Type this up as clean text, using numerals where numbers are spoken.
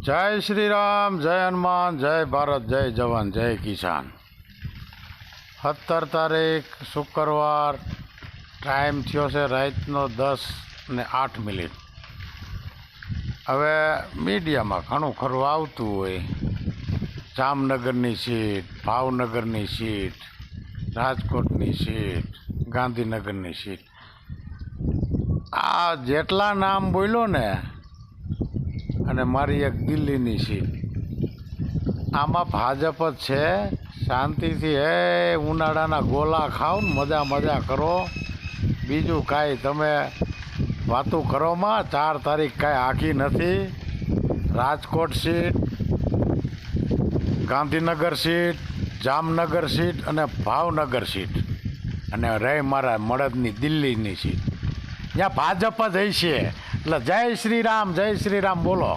જય શ્રી રામ, જય હનુમાન, જય ભારત, જય જવાન, જય કિસાન। 17 તારીખ શુક્રવાર, ટાઈમ થયો છે રાતનો 10:08। હવે મીડિયામાં ઘણું ખરું આવતું હોય, જામનગરની સીટ, ભાવનગરની સીટ, રાજકોટની સીટ, ગાંધીનગરની સીટ, આ જેટલા નામ બોલ્યો ને, અને મારી એક દિલ્હીની સીટ, આમાં ભાજપ જ છે। શાંતિથી ઉનાળાના ગોલા ખાઓ ને મજા કરો, બીજું કાંઈ તમે વાતું કરોમાં। 4 તારીખ કાંઈ આખી નથી। Rajkot seat, Gandhinagar seat, Jamnagar seat અને ભાવનગર સીટ, અને રહી મારા મળદની દિલ્હીની સીટ, ત્યાં ભાજપ જ હશે। એટલે જય શ્રી રામ, જય શ્રી રામ બોલો।